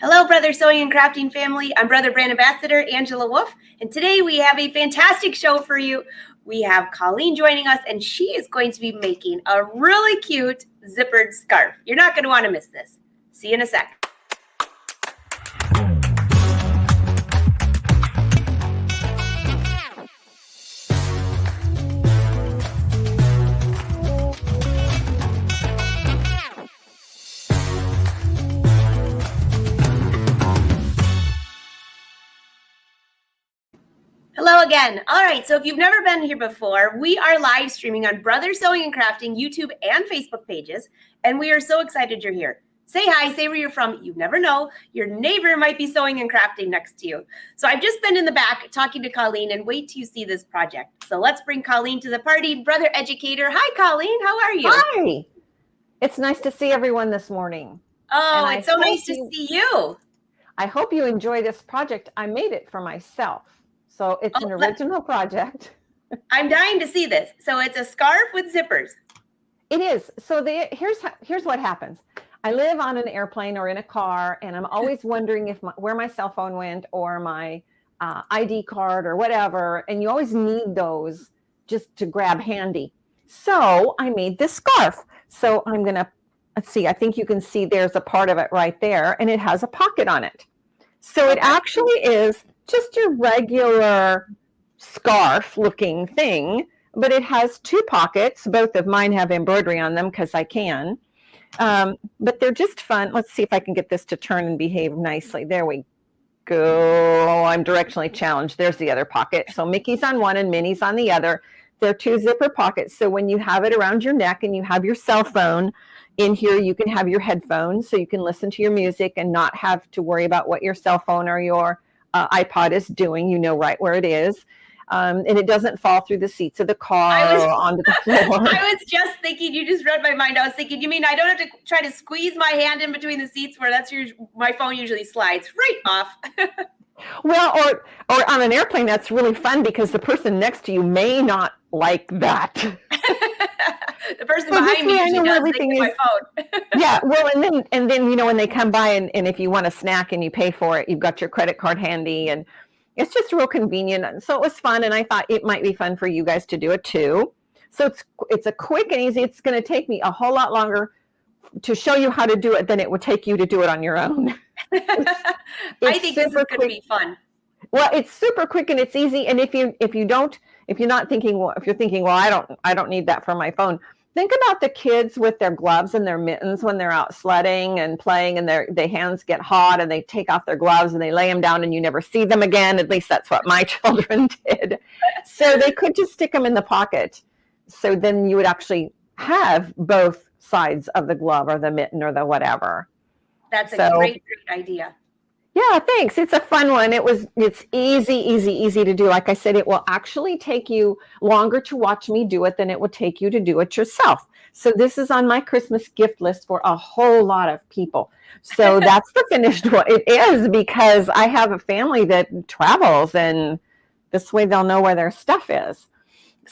Hello, Brother Sewing and Crafting family. I'm Brother Brand Ambassador Angela Wolf, and today we have a fantastic show for you. We have Coleen joining us, and she is going to be making a really cute zippered scarf. You're not going to want to miss this. See you in a sec. Hello again. All right, so if you've never been here before, we are live streaming on Brother Sewing and Crafting YouTube and Facebook pages, and we are so excited you're here. Say hi, say where you're from. You never know. Your neighbor might be sewing and crafting next to you. So I've just been in the back talking to Coleen, and wait till you see this project. So let's bring Coleen to the party. Brother Educator. Hi, Coleen. How are you? Hi. It's nice to see everyone this morning. Oh, it's so nice to see you. I hope you enjoy this project. I made it for myself. So it's an original project. I'm dying to see this. So it's a scarf with zippers. It is. So here's what happens. I live on an airplane or in a car, and I'm always wondering where my cell phone went or my ID card or whatever. And you always need those just to grab handy. So I made this scarf. So I'm going to, let's see, I think you can see there's a part of it right there, and it has a pocket on it. So it actually is just your regular scarf looking thing, but it has two pockets. Both of mine have embroidery on them because I can, but they're just fun. Let's see if I can get this to turn and behave nicely. There we go. I'm directionally challenged. There's the other pocket. So Mickey's on one and Minnie's on the other. They're two zipper pockets. So when you have it around your neck and you have your cell phone in here, you can have your headphones so you can listen to your music and not have to worry about what your cell phone or your iPod is doing. You know right where it is. And it doesn't fall through the seats of the car or onto the floor. I was just thinking, you just read my mind. I was thinking, you mean I don't have to try to squeeze my hand in between the seats where my phone usually slides right off. Well, or on an airplane, that's really fun because the person next to you may not like that. The person behind me usually does think my phone. Yeah, well, and then you know, when they come by and if you want a snack and you pay for it, you've got your credit card handy, and it's just real convenient. So it was fun, and I thought it might be fun for you guys to do it too. So it's a quick and easy. It's going to take me a whole lot longer to show you how to do it than it would take you to do it on your own. I think this is going to be fun. Well, it's super quick and it's easy. And if you're thinking, well, I don't need that for my phone. Think about the kids with their gloves and their mittens when they're out sledding and playing, and their hands get hot and they take off their gloves and they lay them down and you never see them again. At least that's what my children did. So they could just stick them in the pocket. So then you would actually have both sides of the glove or the mitten or the whatever. That's a great idea. Yeah, thanks. It's a fun one. It's easy to do. Like I said, it will actually take you longer to watch me do it than it would take you to do it yourself. So this is on my Christmas gift list for a whole lot of people. So that's the finished one. It is, because I have a family that travels, and this way they'll know where their stuff is.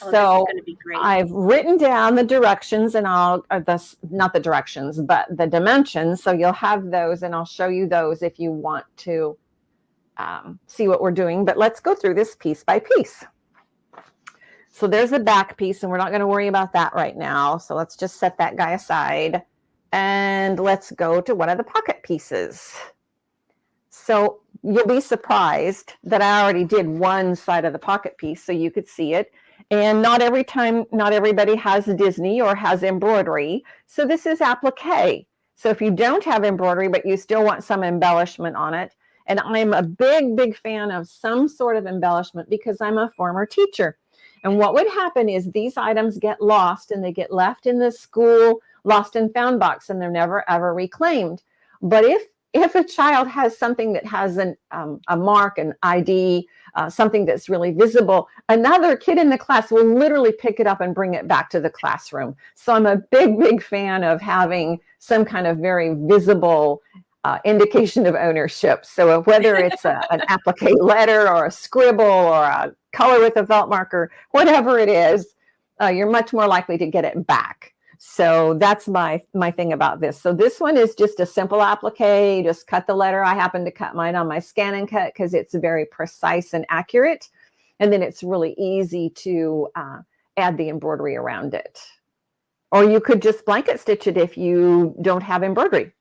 Oh, so this is be great. I've written down the directions, and not the directions, but the dimensions. So you'll have those, and I'll show you those if you want to see what we're doing. But let's go through this piece by piece. So there's the back piece, and we're not going to worry about that right now. So let's just set that guy aside, and let's go to one of the pocket pieces. So you'll be surprised that I already did one side of the pocket piece so you could see it. And not everybody has Disney or has embroidery. So this is applique. So if you don't have embroidery, but you still want some embellishment on it, and I'm a big fan of some sort of embellishment because I'm a former teacher. And what would happen is these items get lost, and they get left in the school lost and found box, and they're never ever reclaimed. But if a child has something that has a mark, an ID, something that's really visible, another kid in the class will literally pick it up and bring it back to the classroom. So I'm a big fan of having some kind of very visible indication of ownership. So whether it's an applique letter or a scribble or a color with a felt marker, whatever it is, you're much more likely to get it back. So that's my thing about this. So this one is just a simple applique. You just cut the letter. I happen to cut mine on my Scan and Cut because it's very precise and accurate. And then it's really easy to add the embroidery around it. Or you could just blanket stitch it if you don't have embroidery.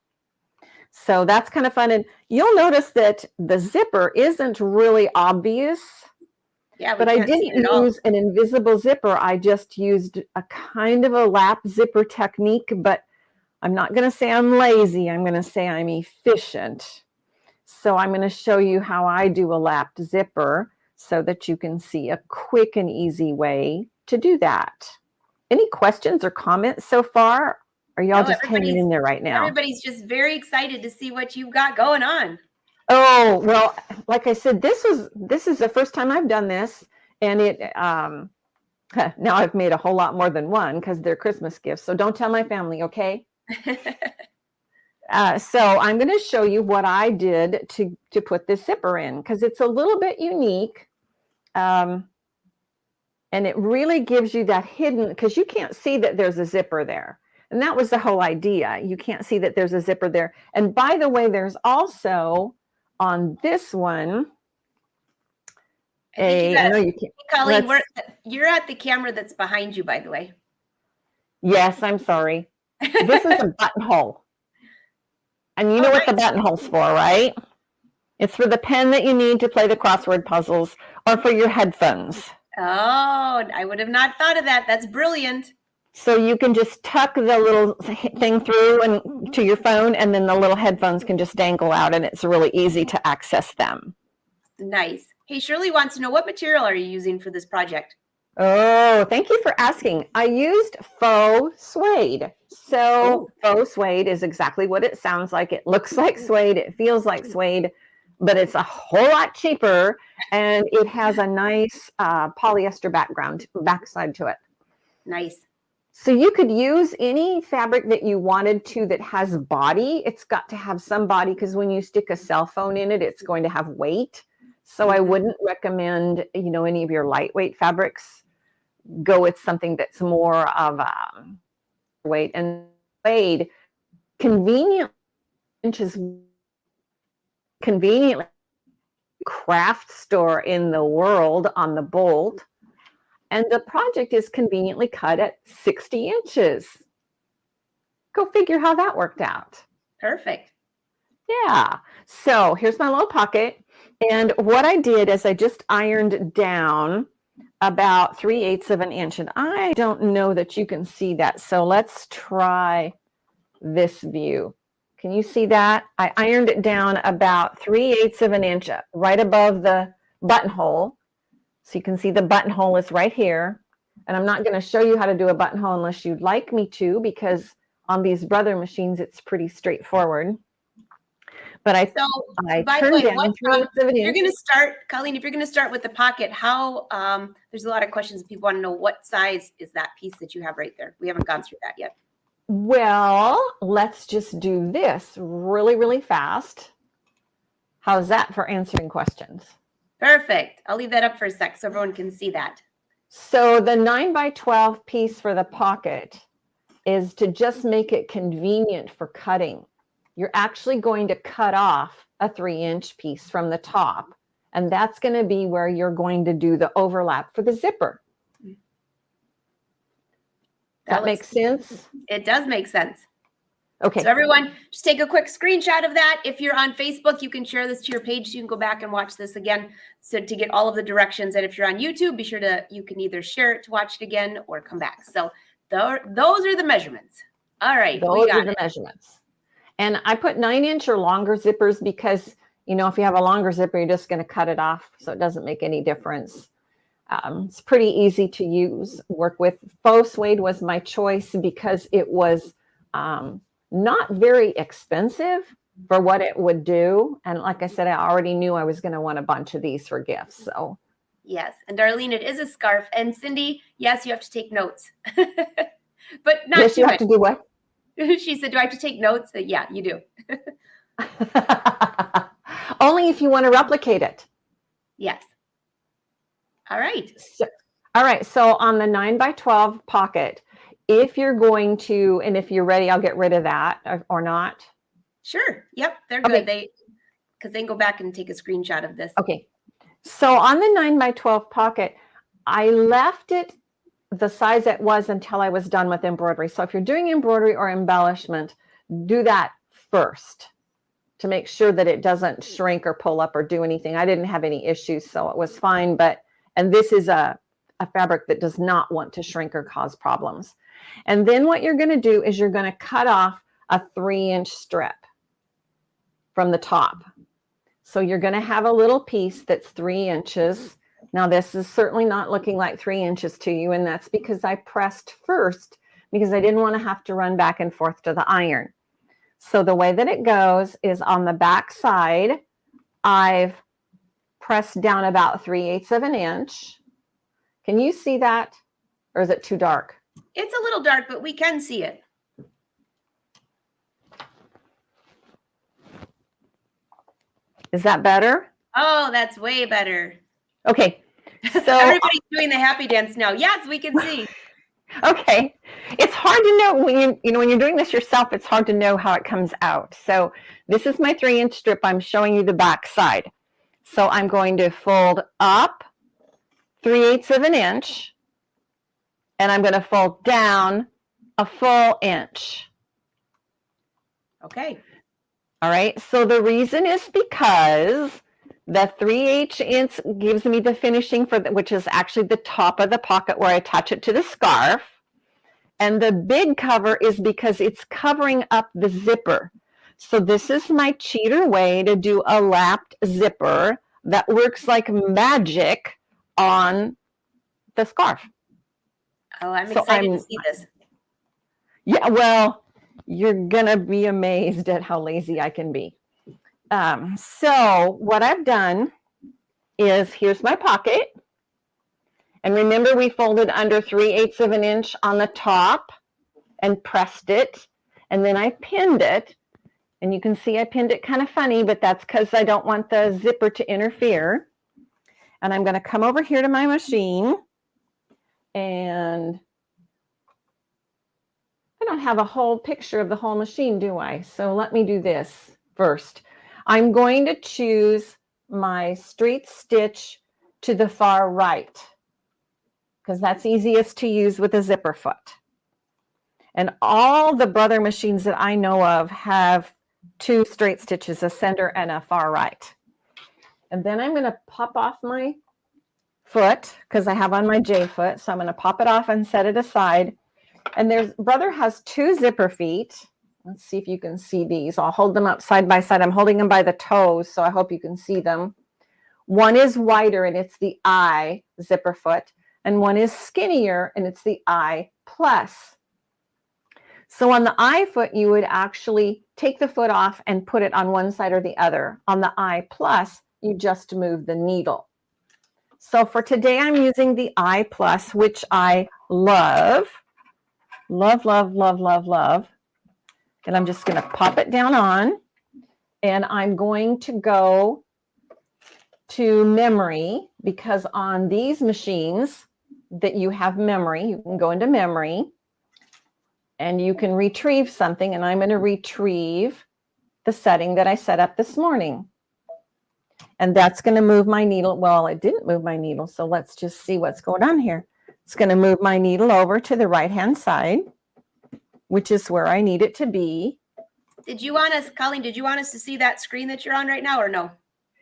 So that's kind of fun. And you'll notice that the zipper isn't really obvious. Yeah, but I didn't use an invisible zipper. I just used a kind of a lap zipper technique, but I'm not going to say I'm lazy. I'm going to say I'm efficient. So I'm going to show you how I do a lapped zipper so that you can see a quick and easy way to do that. Any questions or comments so far? Are y'all just hanging in there right now? Everybody's just very excited to see what you've got going on. Oh, well, like I said, this is the first time I've done this, and it now I've made a whole lot more than one because they're Christmas gifts. So don't tell my family, okay? So I'm going to show you what I did to put this zipper in because it's a little bit unique, and it really gives you that hidden because you can't see that there's a zipper there. And that was the whole idea. You can't see that there's a zipper there. And by the way, there's also on this one, I know you can't. Coleen, you're at the camera that's behind you, by the way. Yes, I'm sorry. This is a buttonhole. And you know what the buttonhole's for, right? It's for the pen that you need to play the crossword puzzles or for your headphones. Oh, I would have not thought of that. That's brilliant. So you can just tuck the little thing through and to your phone, and then the little headphones can just dangle out, and it's really easy to access them. Nice. Hey, Shirley wants to know, what material are you using for this project? Oh, thank you for asking. I used faux suede. So faux suede is exactly what it sounds like. It looks like suede. It feels like suede, but it's a whole lot cheaper, and it has a nice polyester backside to it. Nice. So you could use any fabric that you wanted to that has body. It's got to have some body because when you stick a cell phone in it, it's going to have weight. So I wouldn't recommend, any of your lightweight fabrics. Go with something that's more of weight. And suede conveniently craft store in the world on the bolt. And the project is conveniently cut at 60 inches. Go figure how that worked out. Perfect. Yeah. So here's my little pocket. And what I did is I just ironed down about 3/8 of an inch. And I don't know that you can see that. So let's try this view. Can you see that? I ironed it down about 3/8 of an inch right above the buttonhole. So you can see the buttonhole is right here. And I'm not going to show you how to do a buttonhole unless you'd like me to, because on these Brother machines, it's pretty straightforward. But I turned down 3/8 of an inch. You're going to start, Coleen, if you're going to start with the pocket, there's a lot of questions. People want to know, what size is that piece that you have right there? We haven't gone through that yet. Well, let's just do this really, really fast. How's that for answering questions? Perfect. I'll leave that up for a sec so everyone can see that. So the 9x12 piece for the pocket is to just make it convenient for cutting. You're actually going to cut off a 3-inch piece from the top, and that's going to be where you're going to do the overlap for the zipper. That makes sense? It does make sense. Okay. So everyone, just take a quick screenshot of that. If you're on Facebook, you can share this to your page so you can go back and watch this again to get all of the directions. And if you're on YouTube, be sure you can either share it to watch it again or come back. So those are the measurements. All right. Those are the measurements. And I put 9-inch or longer zippers because, if you have a longer zipper, you're just going to cut it off. So it doesn't make any difference. It's pretty easy to work with. Faux suede was my choice because it was not very expensive for what it would do. And like I said, I already knew I was going to want a bunch of these for gifts. So yes. And Darlene, it is a scarf. And Cindy, yes, you have to take notes. But not yes, too you much. have to do what? She said, do I have to take notes? Yeah, you do. Only if you want to replicate it. Yes. All right. So on the 9x12 pocket, if you're going to, and if you're ready, I'll get rid of that or not. Sure. Yep. They're good. Because they can go back and take a screenshot of this. Okay. So on the 9x12 pocket, I left it the size it was until I was done with embroidery. So if you're doing embroidery or embellishment, do that first to make sure that it doesn't shrink or pull up or do anything. I didn't have any issues, so it was fine. And this is a fabric that does not want to shrink or cause problems. And then what you're going to do is you're going to cut off a 3-inch strip from the top. So you're going to have a little piece that's 3 inches. Now this is certainly not looking like 3 inches to you, and that's because I pressed first because I didn't want to have to run back and forth to the iron. So the way that it goes is on the back side, I've pressed down about 3/8 of an inch. Can you see that? Or is it too dark? It's a little dark, but we can see it. Is that better? Oh, that's way better. Okay. So everybody's doing the happy dance now. Yes, we can see. Okay. It's hard to know when when you're doing this yourself, it's hard to know how it comes out. So this is my 3-inch strip. I'm showing you the back side. So I'm going to fold up 3/8 of an inch, and I'm going to fold down a full inch. Okay. All right. So the reason is because the 3/8 inch gives me the finishing for which is actually the top of the pocket where I attach it to the scarf. And the big cover is because it's covering up the zipper. So this is my cheater way to do a lapped zipper that works like magic on the scarf. Oh, I'm excited to see this. Yeah, well, you're going to be amazed at how lazy I can be. So what I've done is here's my pocket. And remember, we folded under 3/8 of an inch on the top and pressed it. And then I pinned it. And you can see I pinned it kind of funny, but that's because I don't want the zipper to interfere. And I'm going to come over here to my machine. And I don't have a whole picture of the whole machine, do I? So let me do this first. I'm going to choose my straight stitch to the far right because that's easiest to use with a zipper foot. And all the brother machines that I know of have 2 straight stitches, a center and a far right. And then I'm going to pop off my foot because I have on my J foot. So I'm going to pop it off and set it aside. And brother has 2 zipper feet. Let's see if you can see these. I'll hold them up side by side. I'm holding them by the toes, so I hope you can see them. One is wider, and it's the I zipper foot. And one is skinnier, and it's the I plus. So on the I foot, you would actually take the foot off and put it on one side or the other. On the I plus, you just move the needle. So for today, I'm using the I plus, which I love. Love, love, love, love, love. And I'm just going to pop it down on. And I'm going to go to memory because on these machines that you have memory, you can go into memory and you can retrieve something. And I'm going to retrieve the setting that I set up this morning. And that's going to move my needle. Well, it didn't move my needle. So let's just see what's going on here. It's going to move my needle over to the right-hand side, which is where I need it to be. Coleen, did you want us to see that screen that you're on right now or no?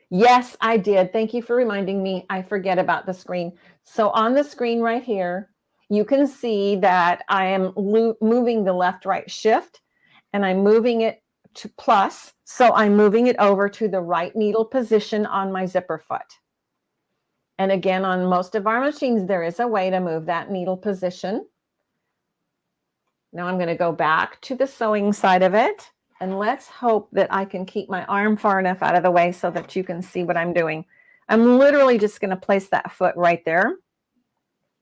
Yes, I did. Thank you for reminding me. I forget about the screen. So on the screen right here, you can see that I am moving the left-right shift, and I'm moving it to plus. So I'm moving it over to the right needle position on my zipper foot. And again, on most of our machines, there is a way to move that needle position. Now I'm going to go back to the sewing side of it. And let's hope that I can keep my arm far enough out of the way so that you can see what I'm doing. I'm literally just going to place that foot right there.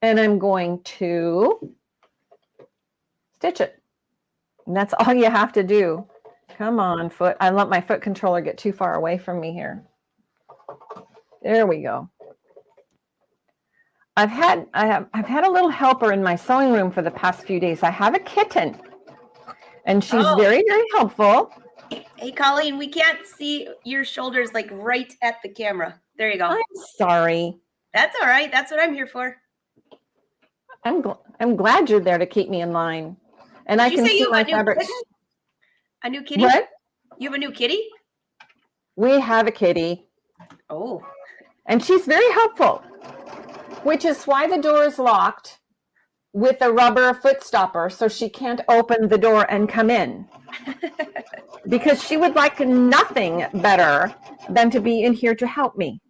And I'm going to stitch it. And that's all you have to do. Come on, foot. I let my foot controller get too far away from me here. There we go. I've had a little helper in my sewing room for the past few days. I have a kitten, and she's very, very helpful. Hey, Colleen, we can't see your shoulders like right at the camera. There you go. I'm sorry. That's all right. That's what I'm here for. I'm glad you're there to keep me in line. And I can see my fabrics. A new kitty? What? You have a new kitty? We have a kitty. Oh. And she's very helpful, which is why the door is locked with a rubber foot stopper so she can't open the door and come in. Because she would like nothing better than to be in here to help me.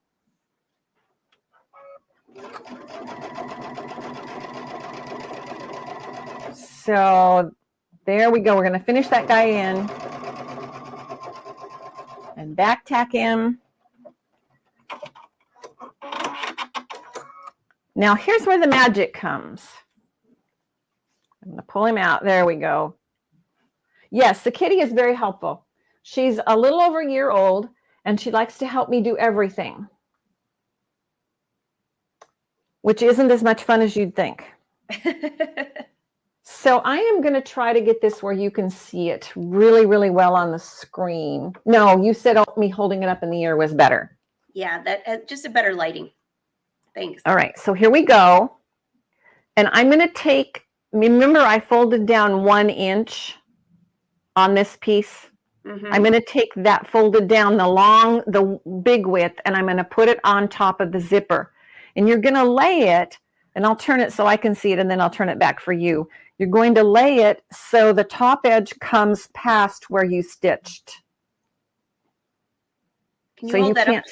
So there we go. We're going to finish that guy in and back tack him. Now here's where the magic comes. I'm going to pull him out. There we go. Yes, the kitty is very helpful. She's a little over a year old, and she likes to help me do everything, which isn't as much fun as you'd think. So I am going to try to get this where you can see it really, really well on the screen. No, you said me holding it up in the air was better. Yeah, that just a better lighting. Thanks. All right, so here we go. And I'm going to take, remember I folded down 1 inch on this piece. Mm-hmm. I'm going to take that folded down the big width, and I'm going to put it on top of the zipper. And you're going to lay it, and I'll turn it so I can see it, and then I'll turn it back for you. You're going to lay it so the top edge comes past where you stitched. Can you hold that up?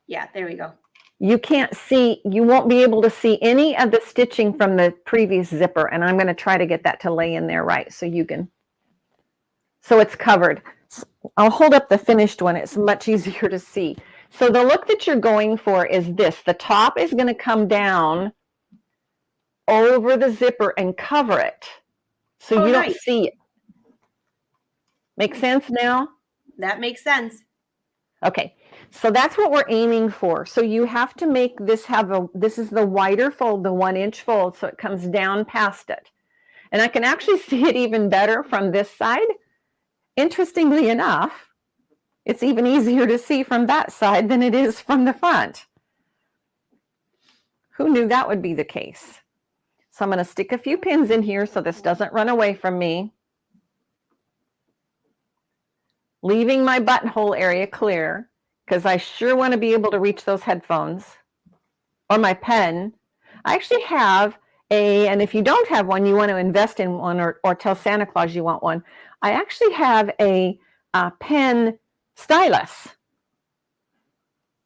Yeah, there we go. You can't see, you won't be able to see any of the stitching from the previous zipper, and I'm going to try to get that to lay in there right so you can, so it's covered. I'll hold up the finished one. It's much easier to see. So the look that you're going for is this. The top is going to come down over the zipper and cover it so you don't see it. Make sense now? That makes sense. Okay, so that's what we're aiming for. So you have to make this this is the wider fold, the 1 inch fold, so it comes down past it. And I can actually see it even better from this side. Interestingly enough, it's even easier to see from that side than it is from the front. Who knew that would be the case? So I'm going to stick a few pins in here so this doesn't run away from me. Leaving my buttonhole area clear because I sure want to be able to reach those headphones or my pen. I actually have and if you don't have one, you want to invest in one or tell Santa Claus you want one. I actually have a pen stylus.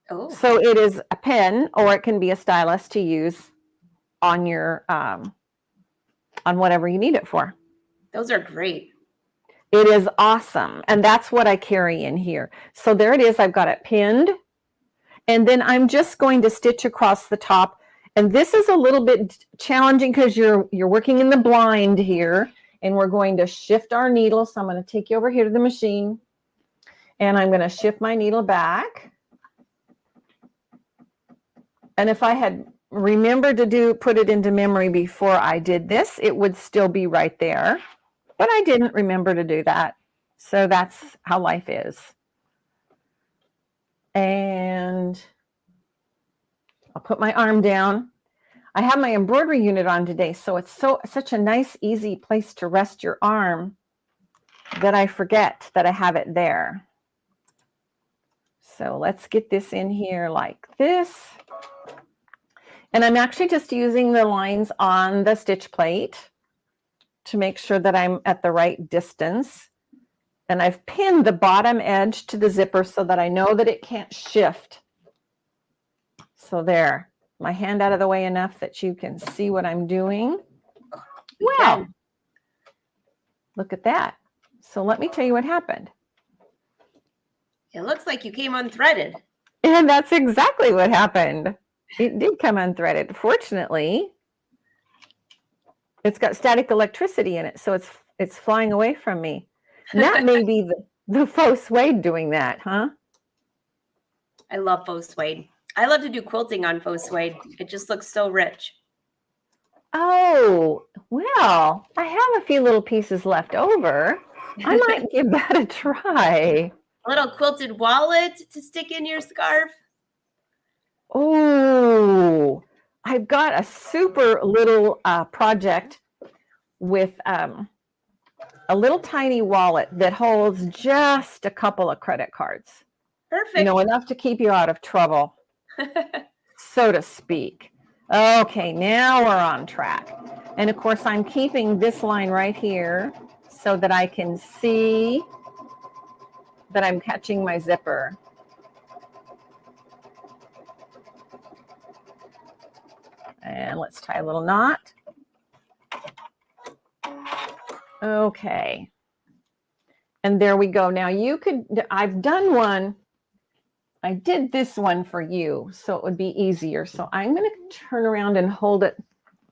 Oh. So it is a pen or it can be a stylus to use on your on whatever you need it for. Those are great. It is awesome. And that's what I carry in here. So there it is. I've got it pinned. And then I'm just going to stitch across the top. And this is a little bit challenging because you're working in the blind here. And we're going to shift our needle. So I'm going to take you over here to the machine. And I'm going to shift my needle back. And if I had remembered to put it into memory before I did this, it would still be right there. But I didn't remember to do that. So that's how life is. And I'll put my arm down. I have my embroidery unit on today, so it's such a nice, easy place to rest your arm that I forget that I have it there. So let's get this in here like this. And I'm actually just using the lines on the stitch plate to make sure that I'm at the right distance. And I've pinned the bottom edge to the zipper so that I know that it can't shift. So there, my hand out of the way enough that you can see what I'm doing. Wow, look at that. So let me tell you what happened. It looks like you came unthreaded. And that's exactly what happened. It did come unthreaded. Fortunately, it's got static electricity in it, so it's flying away from me. And that may be the faux suede doing that, huh? I love faux suede. I love to do quilting on faux suede. It just looks so rich. Oh, well, I have a few little pieces left over. I might give that a try. A little quilted wallet to stick in your scarf. Oh, I've got a super little project with a little tiny wallet that holds just a couple of credit cards. Perfect. You know, enough to keep you out of trouble, so to speak. Okay, now we're on track. And of course, I'm keeping this line right here so that I can see that I'm catching my zipper. And let's tie a little knot. Okay. And there we go. Now you could, I've done one. I did this one for you, so it would be easier. So I'm going to turn around and hold it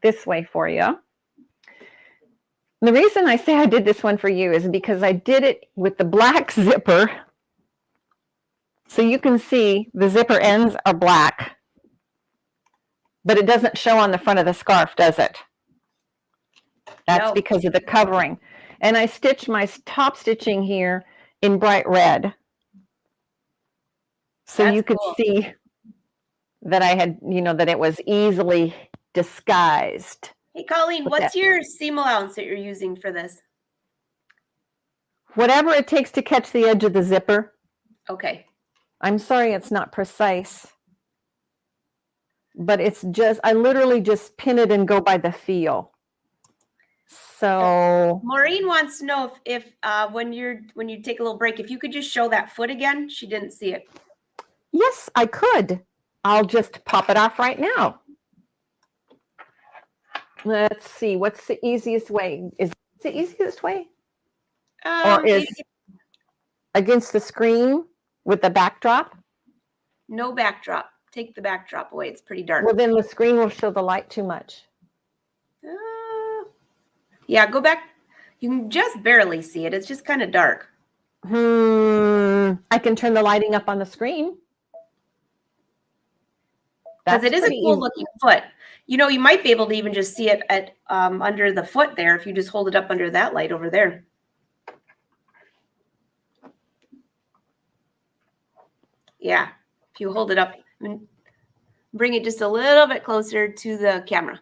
this way for you. The reason I say I did this one for you is because I did it with the black zipper. So you can see the zipper ends are black, but it doesn't show on the front of the scarf, does it? That's because of the covering. And I stitched my top stitching here in bright red. So you could see that I had, you know, that it was easily disguised. Hey, Colleen, what's your seam allowance that you're using for this? Whatever it takes to catch the edge of the zipper. Okay. I'm sorry it's not precise. But it's just, I literally just pin it and go by the feel. So Maureen wants to know if when you take a little break, if you could just show that foot again. She didn't see it. Yes, I could. I'll just pop it off right now. Let's see. What's the easiest way? Is it the easiest way? Or is against the screen with the backdrop? No backdrop. Take the backdrop away. It's pretty dark. Well, then the screen will show the light too much. Yeah, go back. You can just barely see it. It's just kind of dark. I can turn the lighting up on the screen. Because it is a cool looking foot. You know, you might be able to even just see it at under the foot there if you just hold it up under that light over there. Yeah, if you hold it up and bring it just a little bit closer to the camera.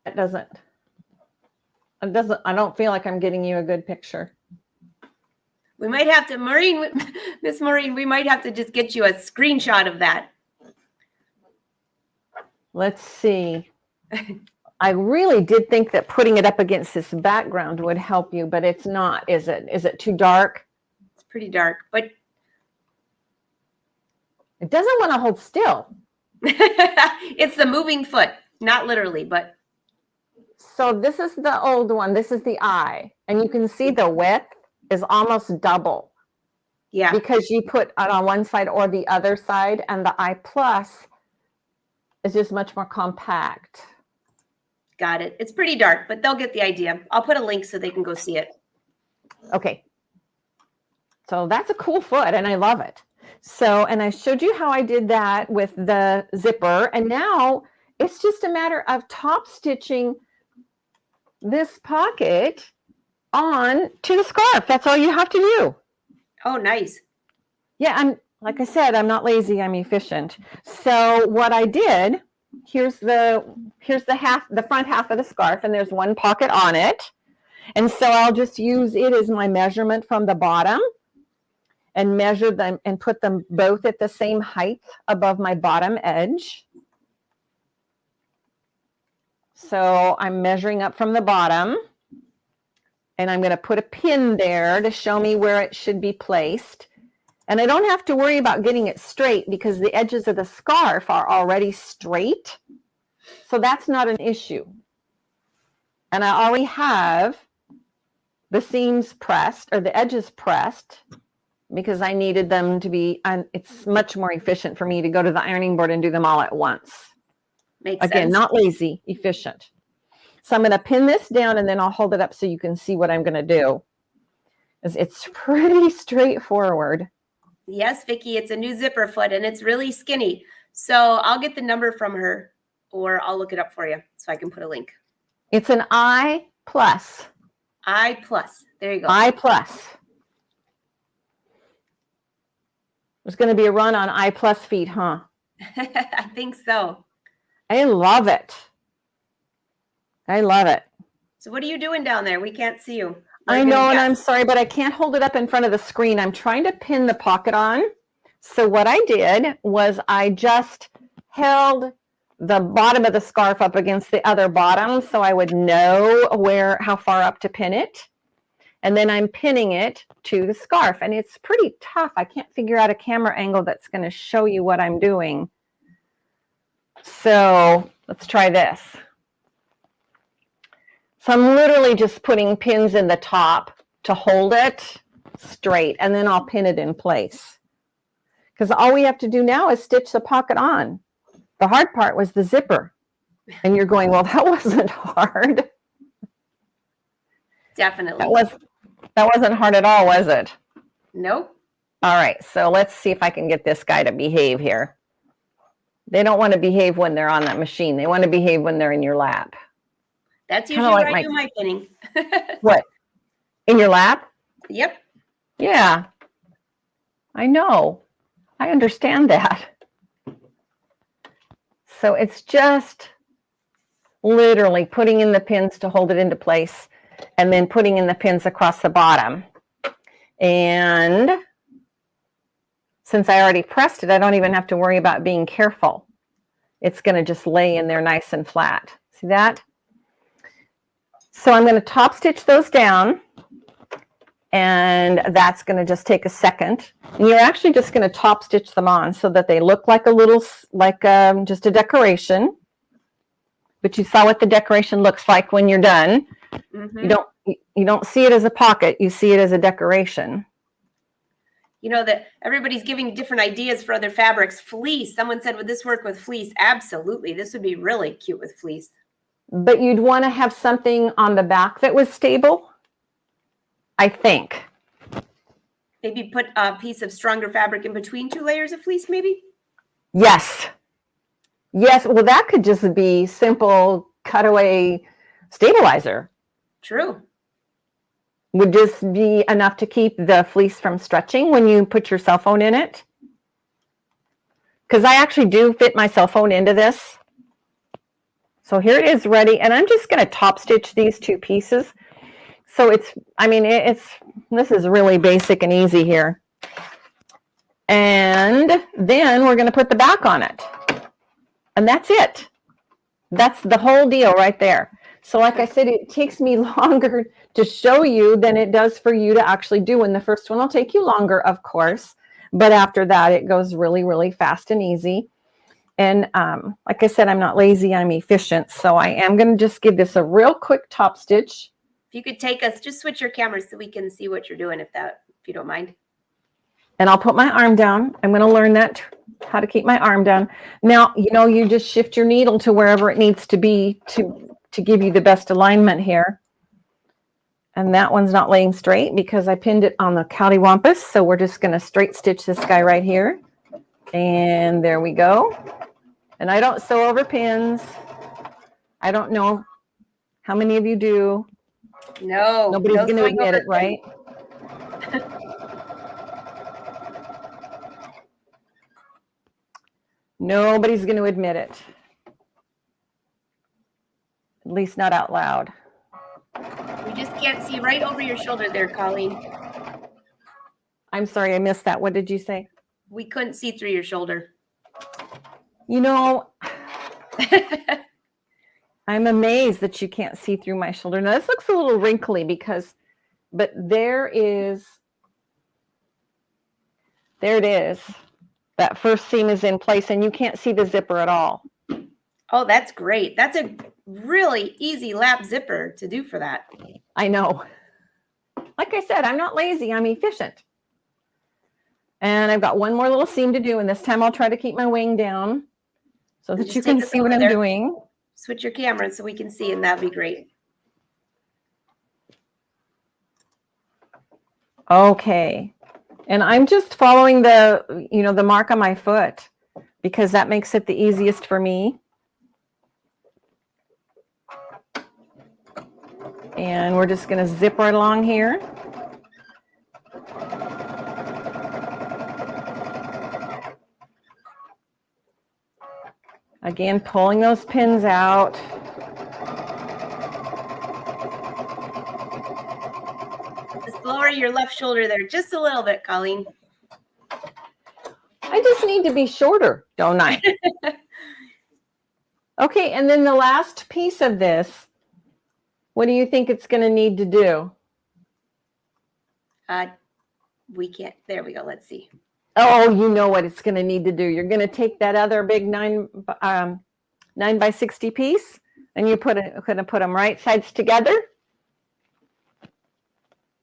It doesn't, I don't feel like I'm getting you a good picture. We might have to, Maureen, Miss Maureen, we might have to just get you a screenshot of that. Let's see. I really did think that putting it up against this background would help you, but it's not, is it? Is it too dark? It's pretty dark, but it doesn't want to hold still. It's the moving foot, not literally, but. So this is the old one. This is the eye, and you can see the width is almost double. Yeah. Because you put it on one side or the other side, and the I plus is just much more compact. Got it. It's pretty dark, but they'll get the idea. I'll put a link so they can go see it. Okay. So that's a cool foot, and I love it. So, and I showed you how I did that with the zipper, and now it's just a matter of top stitching this pocket on to the scarf. That's all you have to do. Oh, nice. Yeah, like I said, I'm not lazy, I'm efficient. So what I did, here's the front half of the scarf, and there's one pocket on it. And so I'll just use it as my measurement from the bottom and measure them and put them both at the same height above my bottom edge. So I'm measuring up from the bottom, and I'm going to put a pin there to show me where it should be placed. And I don't have to worry about getting it straight because the edges of the scarf are already straight. So that's not an issue. And I already have the seams pressed, or the edges pressed, because I needed them to be, it's much more efficient for me to go to the ironing board and do them all at once. Makes Again, sense. not lazy, efficient. So I'm going to pin this down, and then I'll hold it up so you can see what I'm going to do. It's pretty straightforward. Yes, Vicki, it's a new zipper foot and it's really skinny. So I'll get the number from her or I'll look it up for you so I can put a link. It's an I plus. I plus. There you go. I plus. There's going to be a run on I plus feet, huh? I think so. I love it. I love it. So what are you doing down there? We can't see you. I know, and I'm sorry, but I can't hold it up in front of the screen. I'm trying to pin the pocket on. So what I did was I just held the bottom of the scarf up against the other bottom so I would know how far up to pin it. And then I'm pinning it to the scarf. And it's pretty tough. I can't figure out a camera angle that's going to show you what I'm doing. So let's try this. So I'm literally just putting pins in the top to hold it straight, and then I'll pin it in place. Because all we have to do now is stitch the pocket on. The hard part was the zipper. And you're going, well, that wasn't hard. Definitely. That wasn't hard at all, was it? Nope. All right, so let's see if I can get this guy to behave here. They don't want to behave when they're on that machine. They want to behave when they're in your lap. That's usually where I do my pinning. What? In your lap? Yep. Yeah. I know. I understand that. So it's just literally putting in the pins to hold it into place and then putting in the pins across the bottom. And since I already pressed it, I don't even have to worry about being careful. It's going to just lay in there nice and flat. See that? So I'm going to top stitch those down, and that's going to just take a second. And you're actually just going to top stitch them on so that they look like a little, just a decoration. But you saw what the decoration looks like when you're done. Mm-hmm. You don't see it as a pocket. You see it as a decoration. You know that everybody's giving different ideas for other fabrics. Fleece. Someone said, would this work with fleece? Absolutely. This would be really cute with fleece. But you'd want to have something on the back that was stable, I think. Maybe put a piece of stronger fabric in between two layers of fleece, maybe? Yes. Yes. Well, that could just be simple cutaway stabilizer. True. Would this be enough to keep the fleece from stretching when you put your cell phone in it? Because I actually do fit my cell phone into this. So here it is ready, and I'm just going to top stitch these two pieces. So this is really basic and easy here. And then we're going to put the back on it. And that's it. That's the whole deal right there. So like I said, it takes me longer to show you than it does for you to actually do. And the first one will take you longer, of course. But after that, it goes really, really fast and easy. And like I said, I'm not lazy, I'm efficient. So I am going to just give this a real quick top stitch. If you could just switch your camera so we can see what you're doing, if you don't mind. And I'll put my arm down. I'm going to learn how to keep my arm down. Now, you just shift your needle to wherever it needs to be to give you the best alignment here. And that one's not laying straight because I pinned it on the cattywampus. So we're just going to straight stitch this guy right here. And there we go. And I don't sew over pins. I don't know how many of you do. No. Nobody's going to admit it, right? Nobody's going to admit it. At least not out loud. We just can't see right over your shoulder there, Coleen. I'm sorry, I missed that. What did you say? We couldn't see through your shoulder. I'm amazed that you can't see through my shoulder. Now this looks a little wrinkly but there it is. That first seam is in place and you can't see the zipper at all. Oh, that's great. That's a really easy lap zipper to do for that. I know. Like I said, I'm not lazy, I'm efficient. And I've got one more little seam to do, and this time I'll try to keep my wing down so that you can see what I'm doing. Switch your camera so we can see, and that'd be great. Okay. And I'm just following the, the mark on my foot because that makes it the easiest for me. And we're just going to zip right along here. Again, pulling those pins out. Just lower your left shoulder there just a little bit, Coleen. I just need to be shorter, don't I? Okay, and then the last piece of this, what do you think it's going to need to do? We can't. There we go. Let's see. Oh, you know what it's going to need to do. You're going to take that other big 9 by 60 piece, and you're going to put them right sides together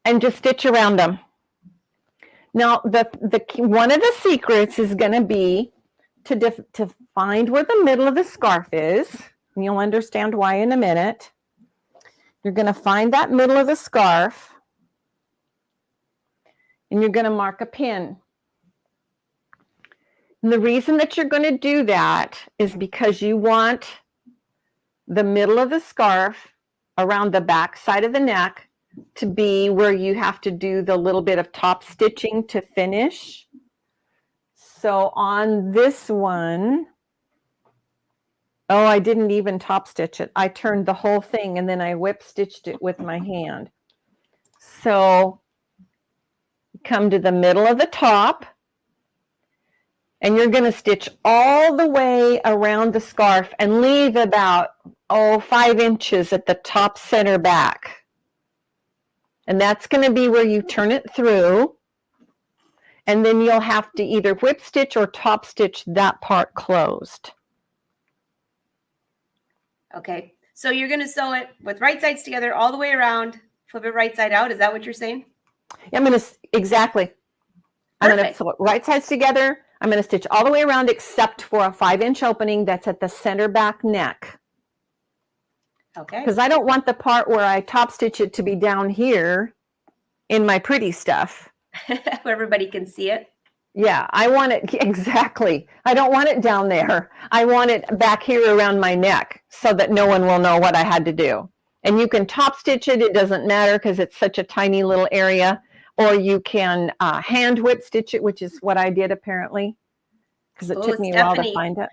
and just stitch around them. Now, one of the secrets is going to be to find where the middle of the scarf is, and you'll understand why in a minute. You're going to find that middle of the scarf, and you're going to mark a pin. And the reason that you're going to do that is because you want the middle of the scarf around the back side of the neck to be where you have to do the little bit of top stitching to finish. So on this one, oh, I didn't even top stitch it. I turned the whole thing and then I whip stitched it with my hand. So come to the middle of the top, and you're going to stitch all the way around the scarf and leave about, 5 inches at the top center back. And that's going to be where you turn it through. And then you'll have to either whip stitch or top stitch that part closed. Okay. So you're going to sew it with right sides together all the way around, flip it right side out. Is that what you're saying? Yeah, exactly. Perfect. I'm going to sew it right sides together. I'm going to stitch all the way around except for a 5-inch opening that's at the center back neck. Okay. Because I don't want the part where I top stitch it to be down here in my pretty stuff. Where everybody can see it. Yeah, I want it, exactly. I don't want it down there. I want it back here around my neck so that no one will know what I had to do. And you can top stitch it. It doesn't matter because it's such a tiny little area. Or you can hand whip stitch it, which is what I did apparently, because it took me a while to find it.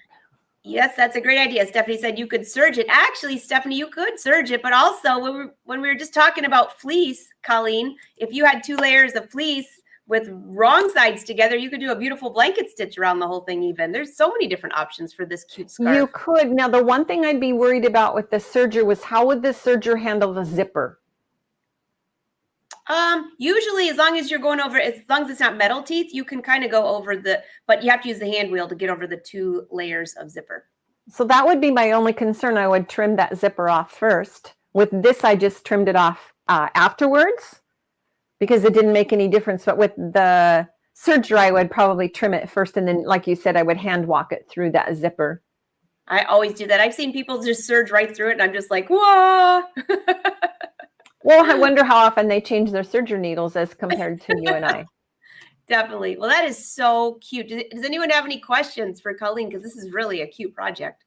Yes, that's a great idea. Stephanie said you could serge it. Actually, Stephanie, you could serge it, but also when we were just talking about fleece, Coleen, if you had 2 layers of fleece with wrong sides together, you could do a beautiful blanket stitch around the whole thing even. There's so many different options for this cute scarf. You could. Now, the one thing I'd be worried about with the serger was how would the serger handle the zipper? Usually as long as you're going over, as long as it's not metal teeth, you can kind of go over but you have to use the hand wheel to get over the 2 layers of zipper. So that would be my only concern. I would trim that zipper off first. With this, I just trimmed it off afterwards because it didn't make any difference. But with the serger, I would probably trim it first. And then, like you said, I would hand walk it through that zipper. I always do that. I've seen people just serge right through it. And I'm just like, whoa. Well, I wonder how often they change their serger needles as compared to you and I. Definitely. Well, that is so cute. Does anyone have any questions for Coleen? Because this is really a cute project.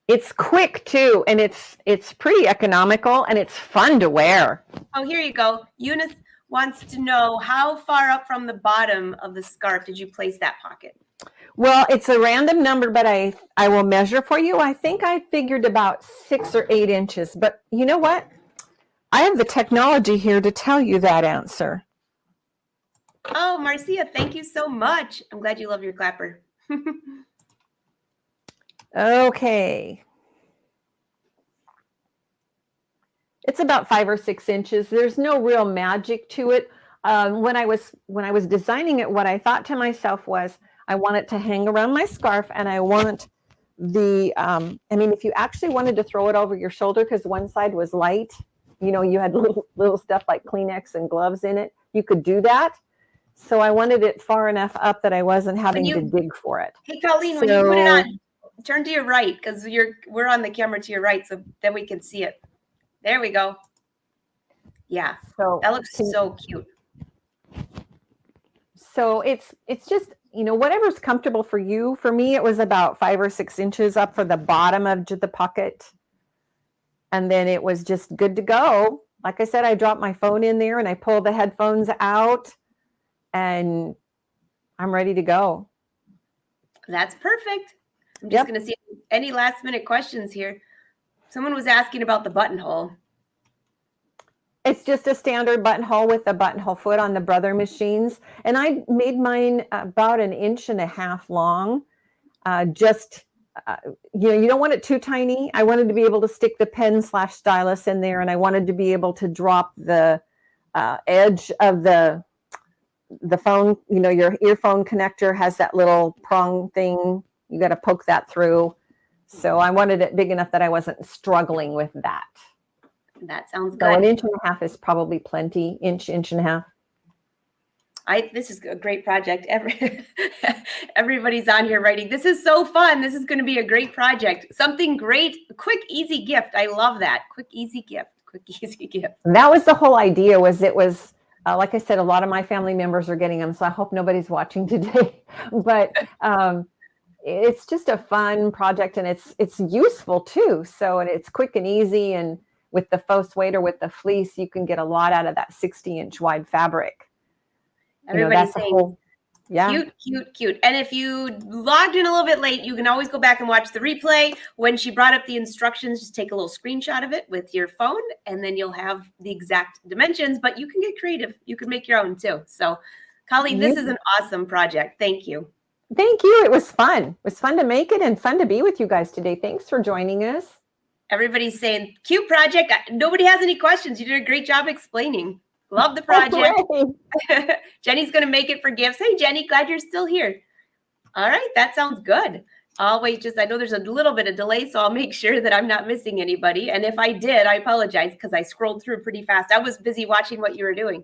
It's quick too, and it's pretty economical, and it's fun to wear. Oh, here you go. Eunice wants to know how far up from the bottom of the scarf did you place that pocket? Well, it's a random number, but I will measure for you. I think I figured about 6 or 8 inches. But you know what? I have the technology here to tell you that answer. Oh, Marcia, thank you so much. I'm glad you love your clapper. Okay. It's about 5 or 6 inches. There's no real magic to it. When I was designing it, what I thought to myself was, I want it to hang around my scarf, and I want if you actually wanted to throw it over your shoulder because one side was light, you had little stuff like Kleenex and gloves in it, you could do that. So I wanted it far enough up that I wasn't having to dig for it. Hey, Coleen, when you put it on, turn to your right because we're on the camera to your right, so then we can see it. There we go. Yeah, so that looks so cute. So it's just, whatever's comfortable for you. For me, it was about 5 or 6 inches up for the bottom of the pocket. And then it was just good to go. Like I said, I dropped my phone in there and I pulled the headphones out and I'm ready to go. That's perfect. I'm just going to see any last minute questions here. Someone was asking about the buttonhole. It's just a standard buttonhole with a buttonhole foot on the Brother machines. And I made mine about 1.5 inches long. You don't want it too tiny. I wanted to be able to stick the pen/stylus in there, and I wanted to be able to drop the edge of the phone. Your earphone connector has that little prong thing. You got to poke that through. So I wanted it big enough that I wasn't struggling with that. That sounds good. So 1.5 inches is probably plenty. Inch and a half. This is a great project. Everybody's on here writing. This is so fun. This is going to be a great project. Something great. Quick, easy gift. I love that. Quick, easy gift. Quick, easy gift. That was the whole idea. Like I said, a lot of my family members are getting them, so I hope nobody's watching today. But it's just a fun project, and it's useful too. So it's quick and easy, and with the faux suede or with the fleece, you can get a lot out of that 60-inch wide fabric. Everybody's saying, cute. And if you logged in a little bit late, you can always go back and watch the replay. When she brought up the instructions, just take a little screenshot of it with your phone, and then you'll have the exact dimensions, but you can get creative. You can make your own too. So, Coleen, this is an awesome project. Thank you. Thank you. It was fun. It was fun to make it and fun to be with you guys today. Thanks for joining us. Everybody's saying, cute project. Nobody has any questions. You did a great job explaining. Love the project. Jenny's going to make it for gifts. Hey, Jenny, glad you're still here. All right. That sounds good. I'll wait. I know there's a little bit of delay, so I'll make sure that I'm not missing anybody. And if I did, I apologize because I scrolled through pretty fast. I was busy watching what you were doing.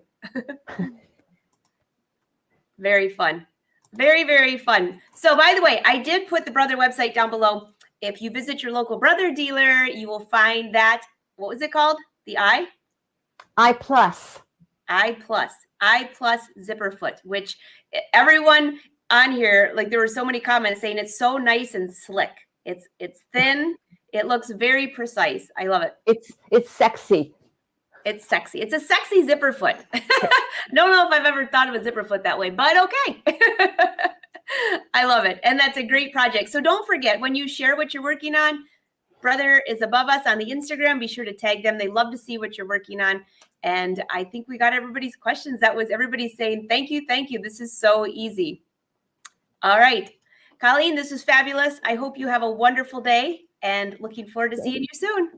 Very fun. Very, very fun. So by the way, I did put the Brother website down below. If you visit your local Brother dealer, you will find that, what was it called? The I plus zipper foot, which everyone on here, like there were so many comments saying it's so nice and slick. It's thin. It looks very precise. I love it. It's sexy. It's sexy. It's a sexy zipper foot. Don't know if I've ever thought of a zipper foot that way, but okay. I love it. And that's a great project. So don't forget, when you share what you're working on, Brother is above us on the Instagram. Be sure to tag them. They love to see what you're working on. And I think we got everybody's questions. That was everybody saying, thank you. Thank you. This is so easy. All right. Coleen, this is fabulous. I hope you have a wonderful day and looking forward to seeing you soon.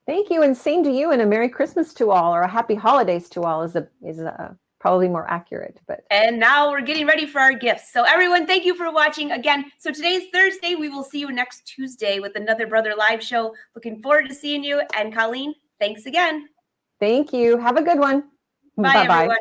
Thank you. And same to you, and a Merry Christmas to all, or a Happy Holidays to all is probably more accurate. And now we're getting ready for our gifts. So everyone, thank you for watching again. So today's Thursday. We will see you next Tuesday with another Brother Live show. Looking forward to seeing you. And Coleen, thanks again. Thank you. Have a good one. Bye, everyone.